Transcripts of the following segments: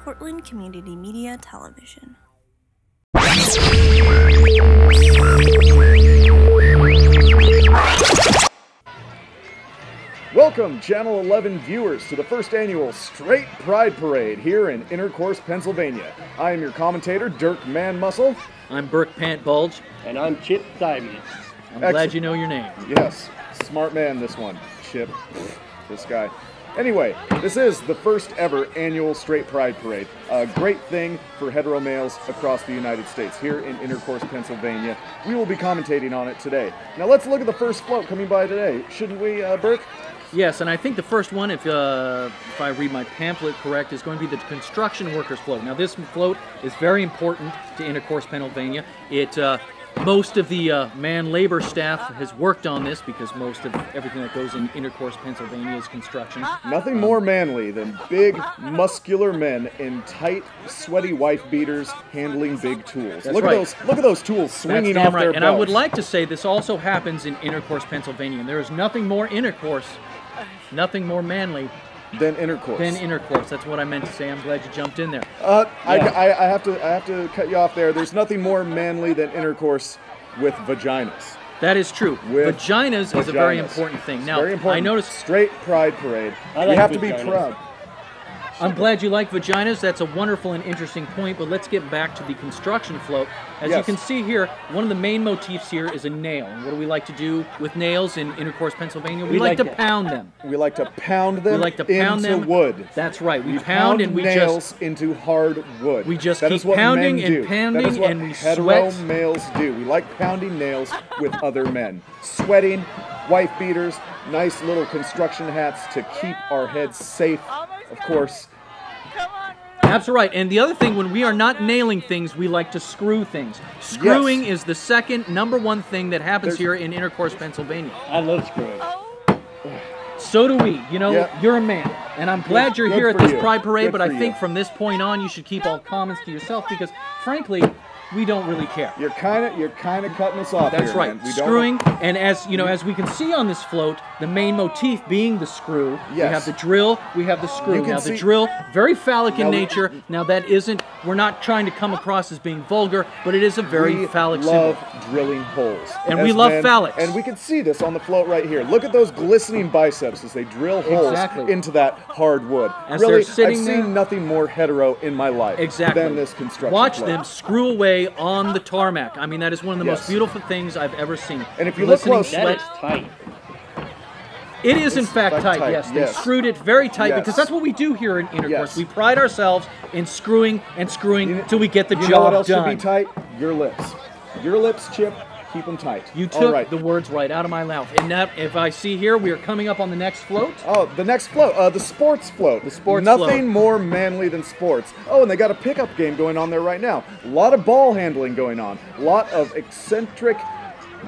Portland Community Media Television. Welcome, Channel 11 viewers, to the first annual Straight Pride Parade here in Intercourse, Pennsylvania. I am your commentator, Dirk Man Muscle. I'm Burke Pant Bulge. And I'm Chip Divey. I'm glad you know your name. Yes, smart man this one, Chip. This guy. Anyway, this is the first ever annual Straight Pride Parade. A great thing for hetero males across the United States here in Intercourse, Pennsylvania. We will be commentating on it today. Now let's look at the first float coming by today, shouldn't we, Burke? Yes, and I think the first one, if I read my pamphlet correct, is going to be the construction workers float. Now this float is very important to Intercourse, Pennsylvania. Most of the man labor staff has worked on this because most of everything that goes in Intercourse, Pennsylvania is construction. Nothing more manly than big, muscular men in tight, sweaty wife beaters handling big tools. That's look right. at those tools swinging That's off damn right. their And belts. I would like to say this also happens in Intercourse, Pennsylvania. And there is nothing more intercourse, nothing more manly than intercourse. That's what I meant to say. I'm glad you jumped in there. I have to cut you off there. There's nothing more manly than intercourse with vaginas. That is true. Vaginas is a very important thing. Now, very important. I noticed Straight Pride Parade. I like we have to vaginas. be proud. I'm glad you like vaginas. That's a wonderful and interesting point, but let's get back to the construction float. As you can see here, one of the main motifs here is a nail. And what do we like to do with nails in Intercourse, Pennsylvania? We like to pound them. We like to pound them into wood. That's right. We pound and we nails just into hard wood. We just that keep is what pounding men and do. pounding, that is what and we hetero sweat. males do. We like pounding nails with other men. Sweating, wife beaters, nice little construction hats to keep our heads safe, of course. That's right. And the other thing, when we are not nailing things, we like to screw things. Screwing is the second #1 thing that happens here in Intercourse, Pennsylvania. I love screwing. So do we. You know, you're a man. And I'm glad you're here at this Pride Parade, but I think from this point on, you should keep all comments to yourself because, frankly, we don't really care. You're kind of cutting us off. That's here, right. Man. We Screwing, and as you know, as we can see on this float, the main motif being the screw. Yes. We have the drill, we have the screw. Now the drill, very phallic in nature. Now that isn't, we're not trying to come across as being vulgar, but it is a very phallic symbol. We love drilling holes. And we love phallics. And we can see this on the float right here. Look at those glistening biceps as they drill holes into that hard wood. As really, they're sitting I've there, seen nothing more hetero in my life than this construction Watch float. them screw away on the tarmac. I mean, that is one of the most beautiful things I've ever seen. And if you look close, that is tight. It is in fact tight, yes. They screwed it very tight because that's what we do here in Intercourse. We pride ourselves in screwing and screwing until we get the job done. You know what else should be tight? Your lips. Your lips, Chip, keep them tight. You took the words right out of my mouth. And now, if I see here, we are coming up on the next float. Oh, the next float, the sports float. The sports float. Nothing more manly than sports. Oh, and they got a pickup game going on there right now. A lot of ball handling going on. A lot of eccentric,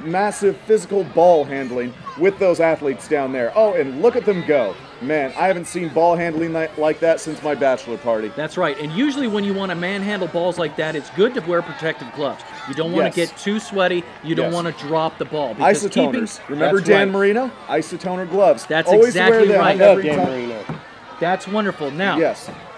massive physical ball handling with those athletes down there. Oh, and look at them go. Man, I haven't seen ball handling like that since my bachelor party. That's right. And usually when you want to manhandle balls like that, it's good to wear protective gloves. You don't want to get too sweaty. You don't want to drop the ball. Isotoners. Remember Dan Marino? Isotoner gloves. That's always exactly wear them right. every Dan time. Marino. That's wonderful. Now,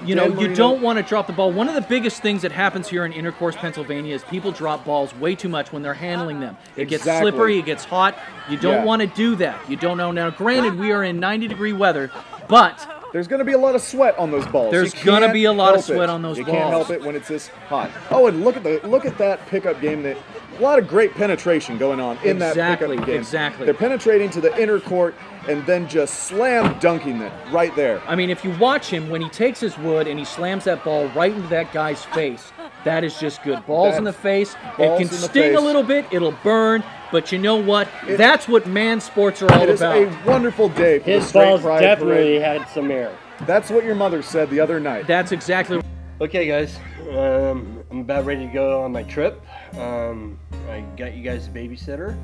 you know, you don't want to drop the ball. One of the biggest things that happens here in Intercourse, Pennsylvania is people drop balls way too much when they're handling them. It gets slippery, it gets hot. You don't want to do that. You don't know. Now, granted, we are in 90-degree weather, but there's going to be a lot of sweat on those balls. There's going to be a lot of sweat on those balls. You can't help it when it's this hot. Oh, and look at that pickup game. A lot of great penetration going on in that pickup game. Exactly. They're penetrating to the inner court and then just slam dunking it right there. I mean, if you watch him, when he takes his wood and he slams that ball right into that guy's face, that is just good. Balls in the face. It can sting a little bit. It'll burn. But you know what? That's what man sports are all about. It is a wonderful day for the His Straight balls Pride definitely Parade. had some air. That's what your mother said the other night. That's exactly. Okay, guys. I'm about ready to go on my trip. I got you guys a babysitter.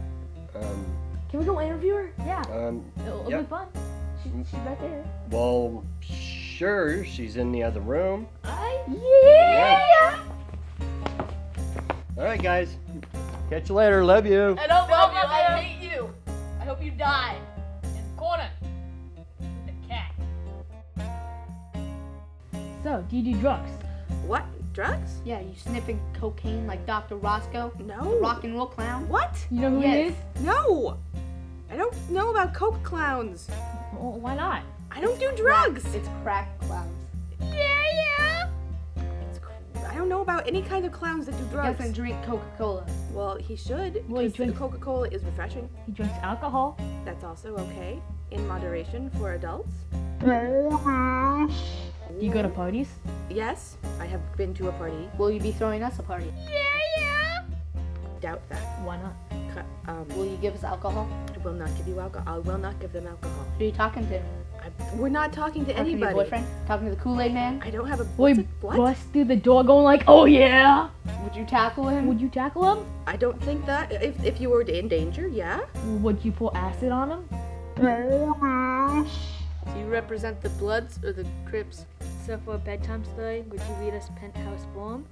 Can we go interview her? Yeah. It'll be fun. She's right there. Well, sure. She's in the other room. Yeah. All right, guys. Catch you later. Love you. I don't love you. I hate you. I hope you die in the corner. The cat. So, do you do drugs? What? Drugs? Yeah, you sniffing cocaine like Dr. Roscoe? No. The rock and roll clown? What? You know who he is? No. I don't know about coke clowns. Well, why not? I don't do drugs. It's crack clowns. Yeah. I don't know about any kind of clowns that do He drugs. doesn't drink Coca-Cola. Well, he should. Well, he Because drinks- Coca-Cola is refreshing. He drinks alcohol. That's also okay. In moderation for adults. Do you go to parties? Yes, I have been to a party. Will you be throwing us a party? Doubt that. Why not? Will you give us alcohol? I will not give you alcohol. I will not give them alcohol. Who are you talking to? We're not talking to Talking to your anybody. boyfriend? Talking to the Kool-Aid man? I don't have a. We What? bust through the door going like, oh yeah! Would you tackle him? Would you tackle him? I don't think that. If you were in danger, yeah. Would you pour acid on him? Do you represent the Bloods or the Crips? So for bedtime story, would you read us Penthouse Blonde?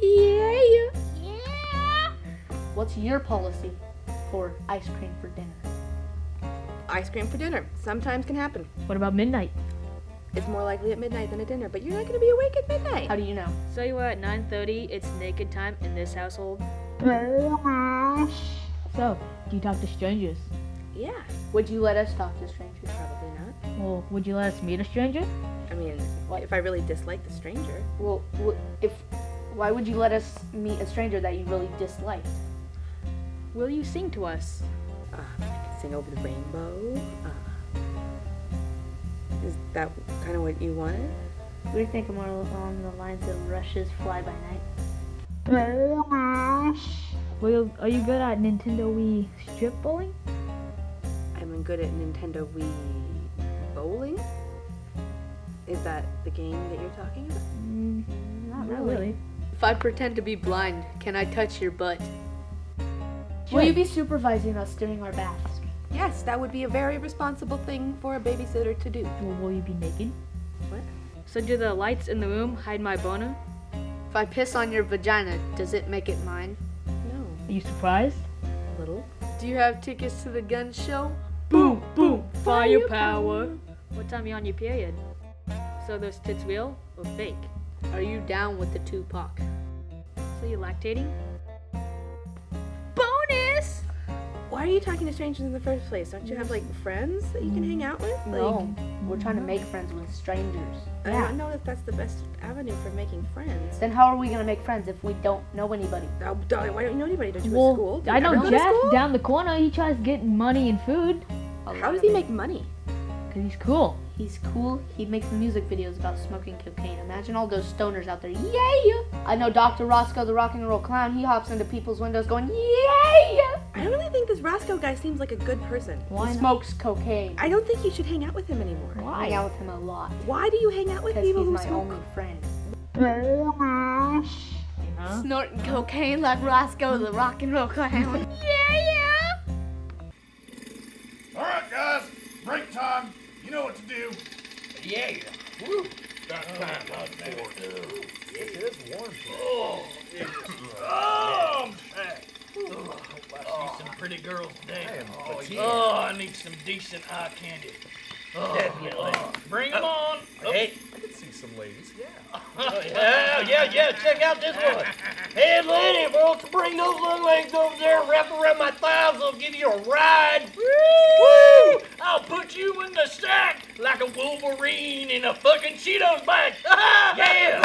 Yeah. What's your policy for ice cream for dinner? Ice cream for dinner. Sometimes can happen. What about midnight? It's more likely at midnight than at dinner, but you're not going to be awake at midnight. How do you know? So you are at 9:30. It's naked time in this household. So, do you talk to strangers? Yeah, Would you let us talk to strangers? probably not. Well, would you let us meet a stranger? I mean, if I really dislike the stranger. Well, why would you let us meet a stranger that you really disliked? Will you sing to us? I can sing over the rainbow. Is that kind of what you wanted? We think more along the lines of Rush's Fly By Night. Well, are you good at Nintendo Wii strip bowling? I'm good at Nintendo Wii bowling. Is that the game that you're talking about? Not really. If I pretend to be blind, can I touch your butt? Will you be supervising us during our baths? Yes, that would be a very responsible thing for a babysitter to do. Well, will you be naked? What? So do the lights in the room hide my boner? If I piss on your vagina, does it make it mine? No. Are you surprised? A little. Do you have tickets to the gun show? Boom, boom, firepower. What time are you on your period? So those tits real or fake? Are you down with the Tupac? So you lactating? Bonus! Why are you talking to strangers in the first place? Don't you have like friends that you can hang out with? No, we're trying to make friends with strangers. I don't know if that's the best avenue for making friends. Then how are we gonna make friends if we don't know anybody? Oh, darling, why don't you know anybody? Don't you go to Well, school? Do I you ever know go to Jeff school? down the corner. He tries getting money and food How does he make money? because he's cool. He's cool. He makes music videos about smoking cocaine. Imagine all those stoners out there. Yeah! I know Dr. Roscoe, the rock and roll clown. He hops into people's windows going, yeah! I don't really think this Roscoe guy seems like a good person. Why He not? smokes cocaine. I don't think you should hang out with him anymore. I hang out with him a lot Why do you hang out with because people he's who my smoke? only friend. Huh? Snorting cocaine like Roscoe, the rock and roll clown. All right, guys, break time. You know what to do. Yeah. Woo. Got time out there. It is warm. Oh, I'm packed. Oh, I see some pretty girls today. I need some decent eye candy. Definitely. Bring them on. Hey. I could see some ladies, yeah. Yeah, check out this one. Hey, lady, why don't you bring those little legs over there, wrap around my thighs, I'll give you a ride. Woo! I'll put you in the sack like a Wolverine in a fucking Cheetos bag. Yeah!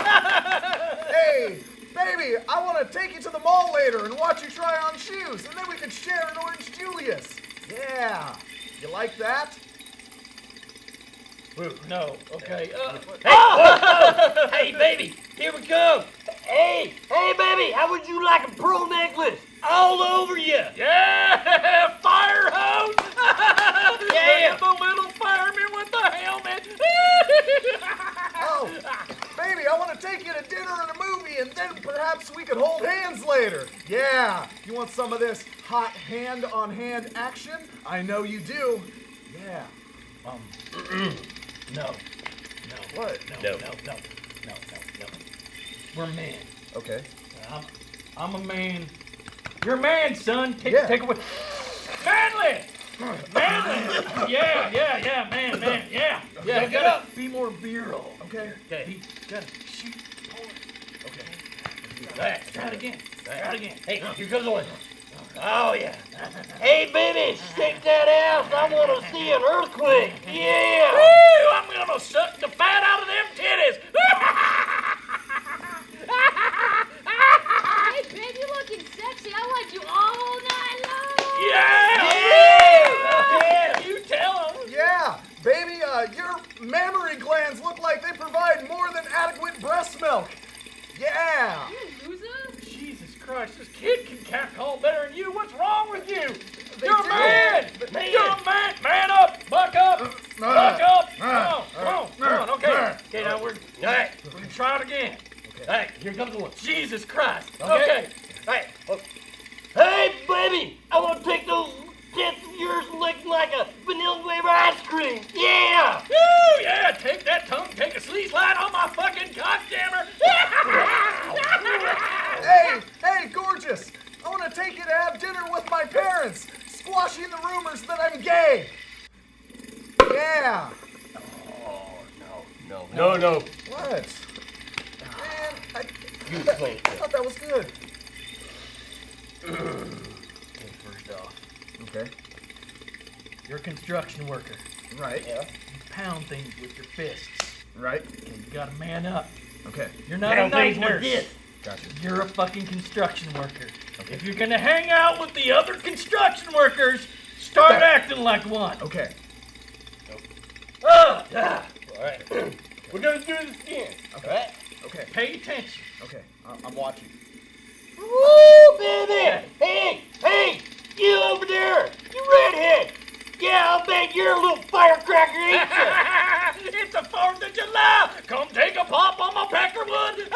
Hey, baby, I want to take you to the mall later and watch you try on shoes, and then we can share an Orange Julius. Yeah. You like that? Woo, no, okay. Hey, hey, baby, here we come. Hey, baby, how would you like a pearl necklace all over you? Yeah, fire hose. Yeah, the little fireman with the helmet. Oh, baby, I want to take you to dinner and a movie, and then perhaps we could hold hands later. Yeah. You want some of this hot hand-on-hand action? I know you do. Yeah. No. What? No. We're men. Okay. I'm a man. You're a man, son. Take away. Manly! Yeah, man. Yeah. Get up. Be more virile. Okay. Okay. Gotta shoot. Okay. Try it again. Try it again. Hey, here comes the one. Oh, yeah. Hey, baby, shake that ass. I want to see an earthquake. Yeah. Woo! I'm gonna suck the fat out of them titties. Hey, babe, you looking sexy. I like you all night long. Yeah! You tell them. Yeah, baby, your mammary glands look like they provide more than adequate breast milk. Yeah. You loser. Jesus Christ, this kid can catcall better than you. What's wrong with you? You're a do. man! You're a man! Man up! Buck up! Buck up! Come on, okay. Okay, now we're gonna try it again. Okay. All right, here comes the one. Jesus Christ. Okay. All right. Hey, baby, I want to take those tits of yours and lick them like a vanilla flavor ice cream. Yeah. Woo! Yeah, take that tongue, take a sleaze line on my fucking cockjammer. Hey, gorgeous. I want to take you to have dinner with my parents, squashing the rumors that I'm gay. Yeah. No. What? Man, I play it. thought that was good. Okay, first off, Okay. you're a construction worker. Right. You pound things with your fists. Right. Okay, you gotta man up. Okay. You're not a Pound night things with nurse. this. Gotcha. You're a fucking construction worker. Okay. If you're gonna hang out with the other construction workers, start acting like one. Okay. All right. We're going to do this again. Okay. Okay. Pay attention. Okay. I'm watching. Woo, baby! Hey, you over there, you redhead. Yeah, I'll bet you're a little firecracker, ain't you? It's the 4th of July. Come take a pop on my peckerwood.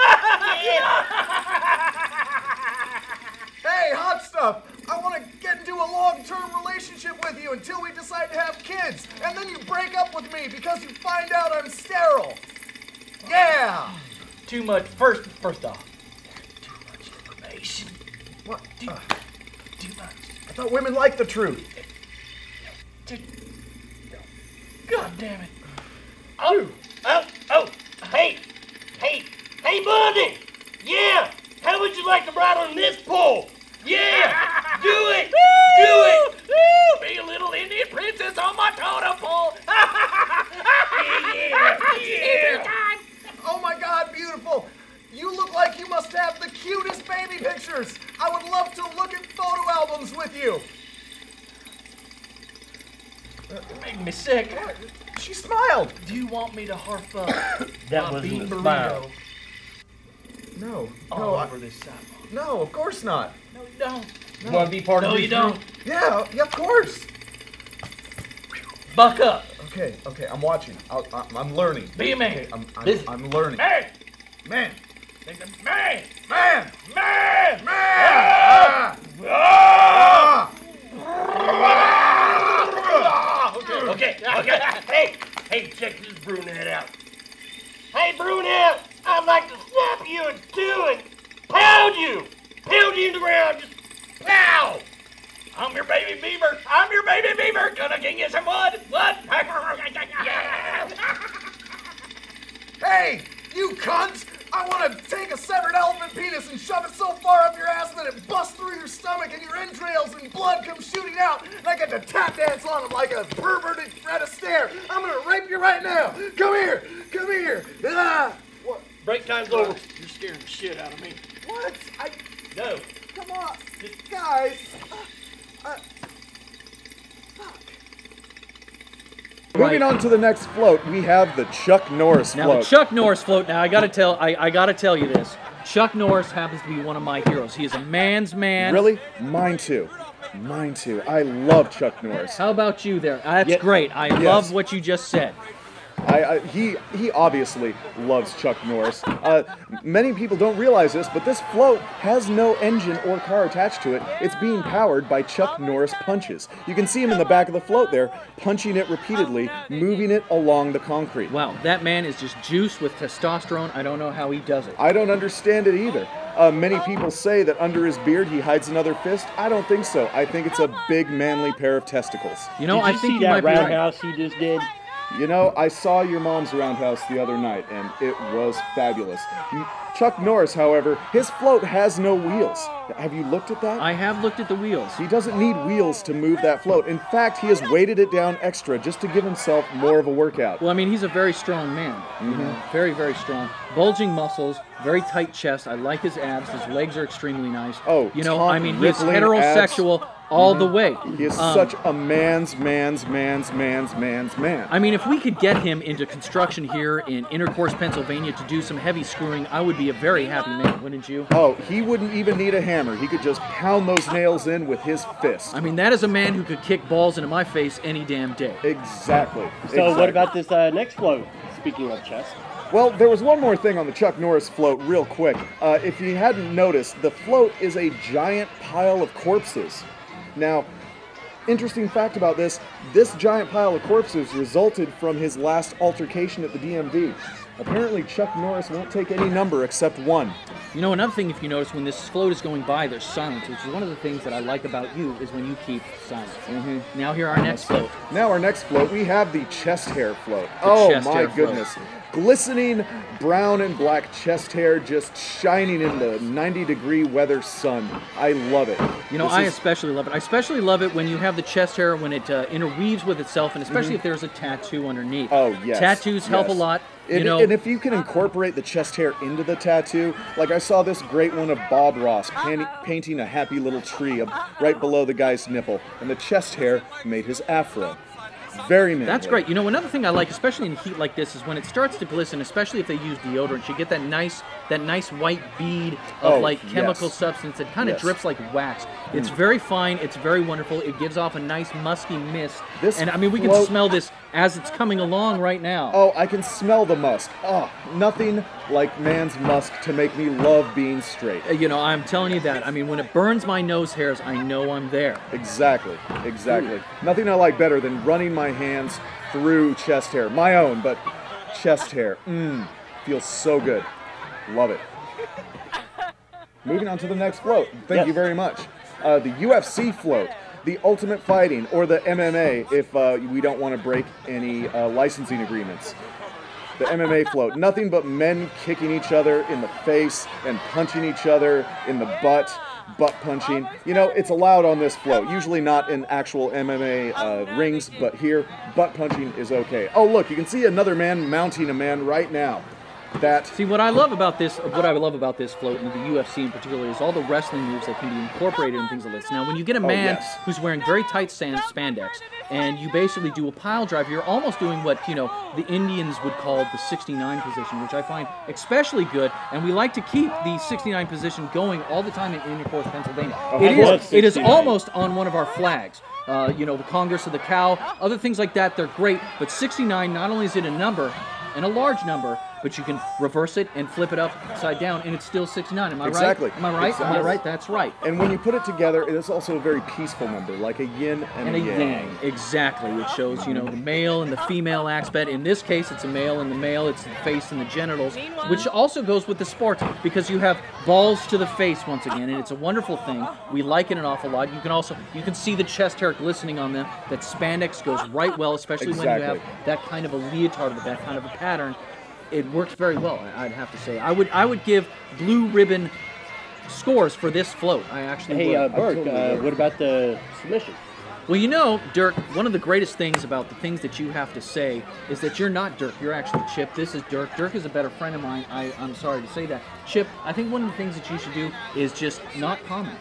Hey, hot stuff! I want to get into a long-term relationship with you until we decide to have kids, and then you break up with me because you find out I'm sterile. Yeah! Too much. First off, too much information. What? Too much. I thought women like the truth. God damn it. Oh, hey, buddy. Yeah, how would you like to ride on this pole? Yeah, do it. Be a little Indian princess on my totem pole. Yeah. Oh my God, beautiful! You look like you must have the cutest baby pictures! I would love to look at photo albums with you! Make me sick. She smiled! Do you want me to harp up That my wasn't bean a burrito smile. No, all over this sidewalk? no, of course not. No, you don't. You want to be part of No, this you don't. Yeah, of course. Buck up. Okay, I'm watching. I'm learning. Be a man. Okay, This- I'm learning. Man. Man! Man. Man! Man. Man! Okay. Hey, check this brunette out. Hey, brunette, I'd like to snap you in two and pound you in the ground, just pow. I'm your baby beaver. Gonna king you some wood. Hey, you cunt! I want to take a severed elephant penis and shove it so far up your ass that it busts through your stomach and your entrails and blood comes shooting out, and I get to tap dance on it like a perverted Fred Astaire. I'm gonna rape you right now. Come here. Ah! What? Break time's over. You're scaring the shit out of me. What? No. Come on, guys. Moving on to the next float, we have the Chuck Norris Now float. the Chuck Norris float. Now I gotta tell you this. Chuck Norris happens to be one of my heroes. He is a man's man. Really? Mine too. I love Chuck Norris. How about you there? That's Yeah. great. I love what you just said. He obviously loves Chuck Norris. Many people don't realize this, but this float has no engine or car attached to it. It's being powered by Chuck Norris punches. You can see him in the back of the float there, punching it repeatedly, moving it along the concrete. Wow, that man is just juiced with testosterone. I don't know how he does it. I don't understand it either. Many people say that under his beard he hides another fist. I don't think so. I think it's a big manly pair of testicles. You know, Did I you think see you might that be right. roundhouse he just did? You know, I saw your mom's roundhouse the other night, and it was fabulous. Chuck Norris, however, his float has no wheels. Have you looked at that? I have looked at the wheels. He doesn't need wheels to move that float. In fact, he has weighted it down extra just to give himself more of a workout. Well, I mean, he's a very strong man. You know, very, very strong. Bulging muscles, very tight chest. I like his abs. His legs are extremely nice. Oh, you know, taut, I mean, he's rippling heterosexual all the way. He is such a man's man. I mean, if we could get him into construction here in Intercourse, Pennsylvania to do some heavy screwing, I would be a very happy man, wouldn't you? Oh, he wouldn't even need a hammer. He could just pound those nails in with his fist. I mean, that is a man who could kick balls into my face any damn day. Exactly. So what about this next float, speaking of chest? Well, there was one more thing on the Chuck Norris float real quick. If you hadn't noticed, the float is a giant pile of corpses. Now, interesting fact about this giant pile of corpses resulted from his last altercation at the DMV. Apparently, Chuck Norris won't take any number except one. You know, another thing, if you notice, when this float is going by, there's silence, which is one of the things that I like about you, is when you keep silence. Now here our next float. Now our next float, we have the chest hair float. Oh my goodness. Glistening brown and black chest hair just shining in the 90-degree weather sun. I love it. You know, I especially love it. I especially love it when you have the chest hair, when it interweaves with itself, and especially if there's a tattoo underneath. Oh, yes. Tattoos help a lot. And if you can incorporate the chest hair into the tattoo, like I saw this great one of Bob Ross painting a happy little tree right below the guy's nipple, and the chest hair made his afro. Very manly. That's great. You know, another thing I like, especially in heat like this, is when it starts to glisten, especially if they use deodorant, you get that nice white bead of chemical substance that kind of drips like wax. It's very fine. It's very wonderful. It gives off a nice musky mist. And I mean, we can smell this as it's coming along right now. Oh, I can smell the musk. Oh, nothing like man's musk to make me love being straight. You know, I'm telling you that. I mean, when it burns my nose hairs, I know I'm there. Exactly. Nothing I like better than running my hands through chest hair. My own, but chest hair. Feels so good. Love it. Moving on to the next float. Thank you very much. The UFC float. The Ultimate Fighting, or the MMA, if we don't want to break any licensing agreements. The MMA float. Nothing but men kicking each other in the face and punching each other in the butt punching. You know, it's allowed on this float. Usually not in actual MMA rings, but here, butt punching is okay. Oh, look, you can see another man mounting a man right now. See, what I love about this float, and the UFC in particular, is all the wrestling moves that can be incorporated in things like this. Now, when you get a man who's wearing very tight spandex, and you basically do a pile drive, you're almost doing what, you know, the Indians would call the 69 position, which I find especially good, and we like to keep the 69 position going all the time in Intercourse, Pennsylvania. It is almost on one of our flags. You know, the Congress of the Cow, other things like that, they're great, but 69, not only is it a number, and a large number, but you can reverse it and flip it upside down, and it's still 69. Am I right? Am I right? Exactly. Am I right? That's right. And when you put it together, it is also a very peaceful number, like a yin and a yang. Exactly. It shows, you know, the male and the female aspect. In this case, it's a male and the male. It's the face and the genitals, which also goes with the sports, because you have balls to the face once again, and it's a wonderful thing. We like it an awful lot. You can see the chest hair glistening on them. That spandex goes right well, especially when you have that kind of a leotard with that kind of a pattern. It works very well, I'd have to say. I would give blue ribbon scores for this float. I actually would. Hey, Bert, what about the submission? Well, you know, Dirk, one of the greatest things about the things that you have to say is that you're not Dirk. You're actually Chip. This is Dirk. Dirk is a better friend of mine. I'm sorry to say that. Chip, I think one of the things that you should do is just not comment.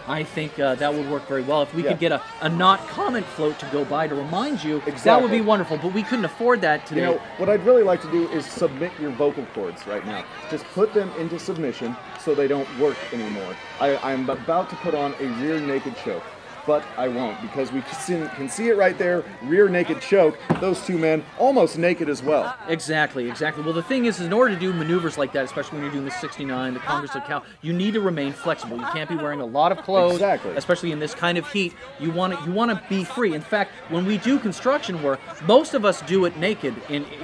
I think that would work very well. If we could get a not comment float to go by to remind you, that would be wonderful. But we couldn't afford that today. You know, what I'd really like to do is submit your vocal cords right now. Just put them into submission so they don't work anymore. I'm about to put on a rear naked choke, but I won't, because we can see it right there, rear naked choke, those two men almost naked as well. Exactly. Well, the thing is, in order to do maneuvers like that, especially when you're doing the 69, the Congress of the Cow, you need to remain flexible. You can't be wearing a lot of clothes, especially in this kind of heat. You want to be free. In fact, when we do construction work, most of us do it naked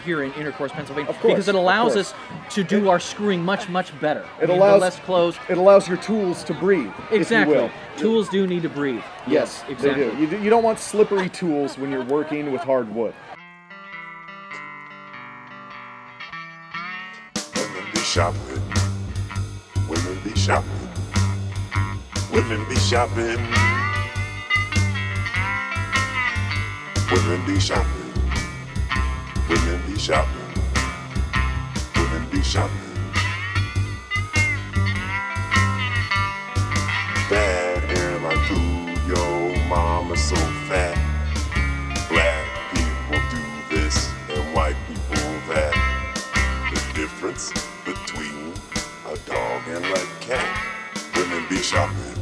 here in Intercourse, Pennsylvania, because it allows us to do our screwing much better. It allows less clothes. It allows your tools to breathe. Exactly. If you will. Tools do need to breathe. Yes, exactly. They do. You don't want slippery tools when you're working with hard wood. Shopping. shopping. Women be shopping. Women be shopping. Women be shopping. Women be shopping. Bad airline food, yo mama's so fat. Black people do this and white people that. The difference between a dog and a cat. Women be shopping.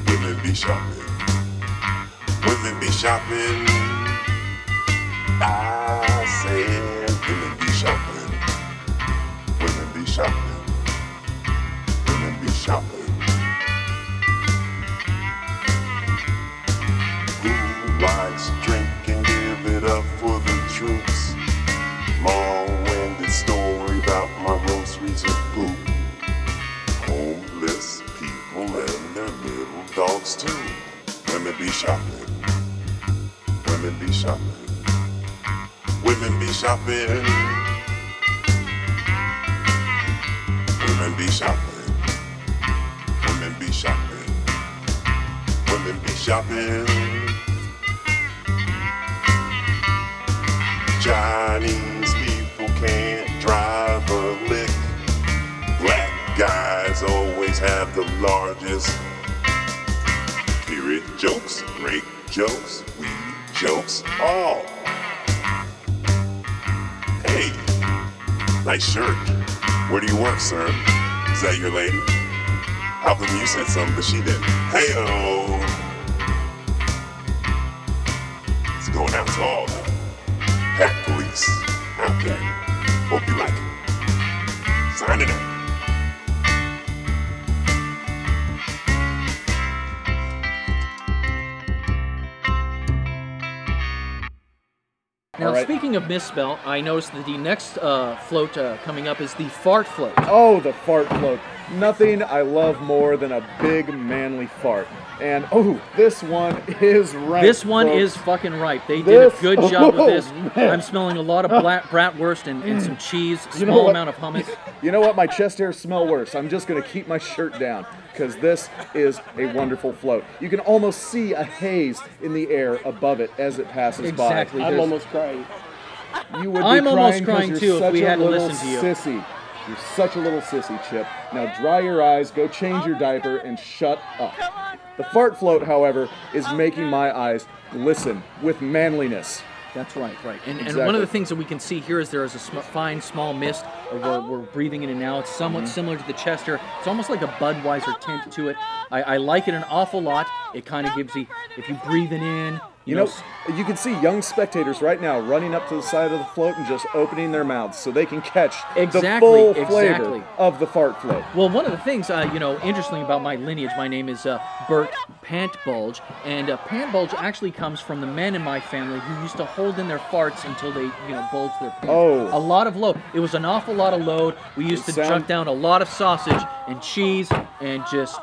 Women be shopping. Women be shopping. I said women be shopping. Women be shopping. Women be shopping. Who likes to drink and give it up for the troops? Long-winded story about my groceries and poop. Homeless people and their little dogs too. Women be shopping. Women be shopping. Women be shopping. Women be shopping. Women be shopping. Women be shopping. Chinese people can't drive a lick. Black guys always have the largest. Period jokes, rape jokes, weed jokes, all. Hey, nice shirt. Where do you work, sir? Is that your lady? How come you said something but she didn't? Hey-oh. It's going out to all the hat police out there. Hope you like it. Sign it up. Now, speaking of misspell, I noticed that the next float coming up is the fart float. Oh, the fart float. Nothing I love more than a big, manly fart. And, oh, this one is right. This one is fucking ripe. They did a good job with this. Man. I'm smelling a lot of bratwurst and some cheese, small amount of hummus. You know what? My chest hairs smell worse. I'm just going to keep my shirt down because this is a wonderful float. You can almost see a haze in the air above it as it passes by. I'm almost crying. You would be I'm almost crying crying too if we had to listen to you. Sissy. You're such a little sissy, Chip. Now dry your eyes, go change your diaper, and shut up. The fart float, however, is making my eyes glisten with manliness. That's right, right. And Exactly. one of the things that we can see here is there is a fine, small mist. We're breathing in and now. It's somewhat similar to the Chester. It's almost like a Budweiser tint to it. I like it an awful lot. It kind of gives you, if you breathe it in, You know, you can see young spectators right now running up to the side of the float and just opening their mouths so they can catch the full flavor of the fart float. Well, one of the things, you know, interestingly about my lineage, my name is Bert Pantbulge, and Pantbulge actually comes from the men in my family who used to hold in their farts until they, you know, bulged their pants. Oh. A lot of load. It was an awful lot of load. We used to chuck down a lot of sausage and cheese and just...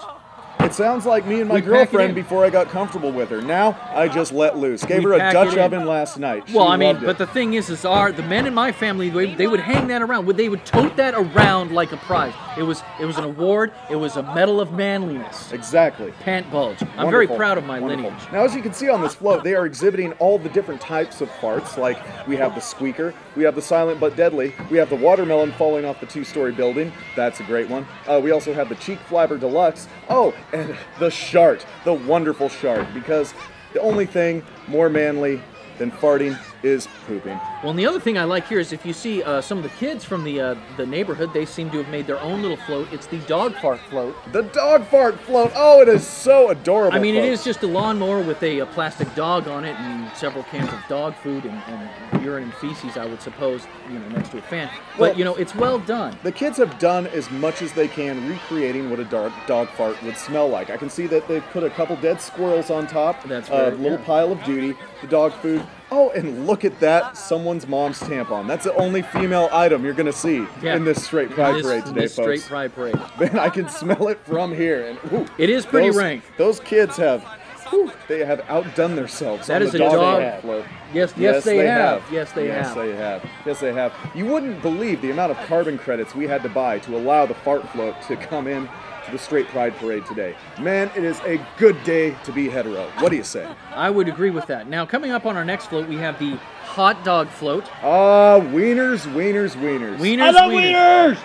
It sounds like me and my girlfriend before I got comfortable with her. Now, I just let loose. Gave her a Dutch oven last night. Well, I mean, but the thing is the men in my family, they would hang that around. They would tote that around like a prize. It was an award. It was a medal of manliness. Exactly. Pant bulge. I'm very proud of my lineage. Now, as you can see on this float, they are exhibiting all the different types of farts. Like, we have the squeaker, we have the silent but deadly, we have the watermelon falling off the two-story building. That's a great one. We also have the cheek flabber deluxe. Oh, and the shart, the wonderful shart, because the only thing more manly than farting is pooping. Well, and the other thing I like here is if you see some of the kids from the neighborhood, they seem to have made their own little float. It's the dog fart float. The dog fart float! Oh, it is so adorable. I mean, it is just a lawnmower with a plastic dog on it and several cans of dog food and urine and feces, I would suppose, you know, next to a fan. But, you know, it's well done. The kids have done as much as they can recreating what a dog fart would smell like. I can see that they've put a couple dead squirrels on top. That's a little pile of duty, the dog food. Oh, and look at that, someone's mom's tampon. That's the only female item you're going to see in this straight pride parade today, folks. Straight pride parade. Man, I can smell it from here. And ooh, it is pretty rank. Those kids have whew, they have outdone themselves. That on is the a dog. float. Yes, they have. Yes, they have. Yes, they have. Yes, they have. You wouldn't believe the amount of carbon credits we had to buy to allow the fart float to come in to the Straight Pride Parade today. Man, it is a good day to be hetero. What do you say? I would agree with that. Now, coming up on our next float, we have the hot dog float. Wieners, wieners, wieners. Wieners, I love wieners!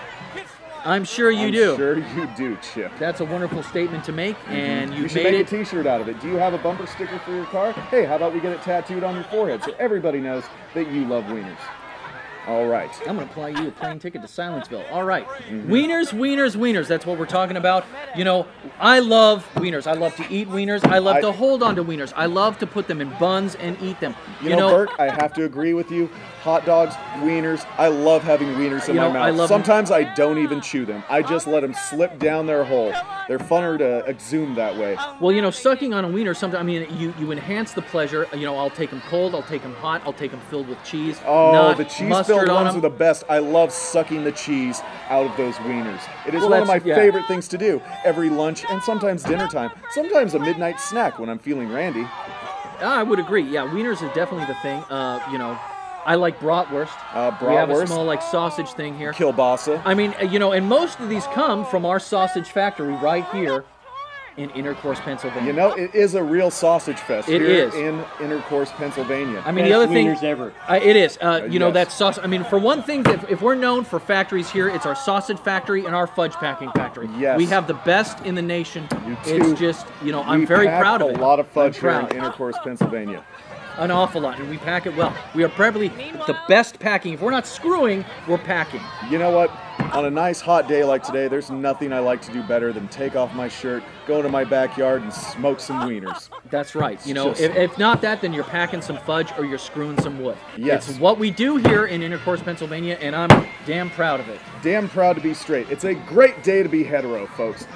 I'm sure you do. I'm sure you do, Chip. That's a wonderful statement to make, and You you've should made make it. a t-shirt out of it. Do you have a bumper sticker for your car? Hey, how about we get it tattooed on your forehead so everybody knows that you love wieners? All right. I'm going to apply you a plane ticket to Silenceville. All right. Wieners, wieners, wieners. That's what we're talking about. You know, I love wieners. I love to eat wieners. I love to hold on to wieners. I love to put them in buns and eat them. You know, Bert, I have to agree with you. Hot dogs, wieners. I love having wieners in my mouth. Sometimes I don't even chew them. I just let them slip down their hole. They're funner to exhume that way. Well, you know, sucking on a wiener, sometimes, I mean, you enhance the pleasure. You know, I'll take them cold. I'll take them hot. I'll take them filled with cheese. Oh, the cheese-filled ones are the best. I love sucking the cheese out of those wieners. It is one of my favorite things to do every lunch and sometimes dinner time. Sometimes a midnight snack when I'm feeling randy. I would agree. Yeah, wieners are definitely the thing. You know, I like bratwurst. We have a small, like, sausage thing here. Kielbasa. I mean, you know, and most of these come from our sausage factory right here in Intercourse, Pennsylvania. You know, it is a real sausage fest in Intercourse, Pennsylvania. I mean, the other thing, ever. It is. You know, that sauce. I mean, for one thing, if we're known for factories here, it's our sausage factory and our fudge packing factory. Yes. We have the best in the nation. You too. It's just, you know, I'm very proud of it. A lot of fudge here in Intercourse, Pennsylvania. An awful lot, and we pack it well. We are probably the best packing. If we're not screwing, we're packing. You know what? On a nice hot day like today, there's nothing I like to do better than take off my shirt, go into my backyard, and smoke some wieners. That's right. You know, if not that, then you're packing some fudge or you're screwing some wood. Yes. It's what we do here in Intercourse, Pennsylvania, and I'm damn proud of it. Damn proud to be straight. It's a great day to be hetero, folks.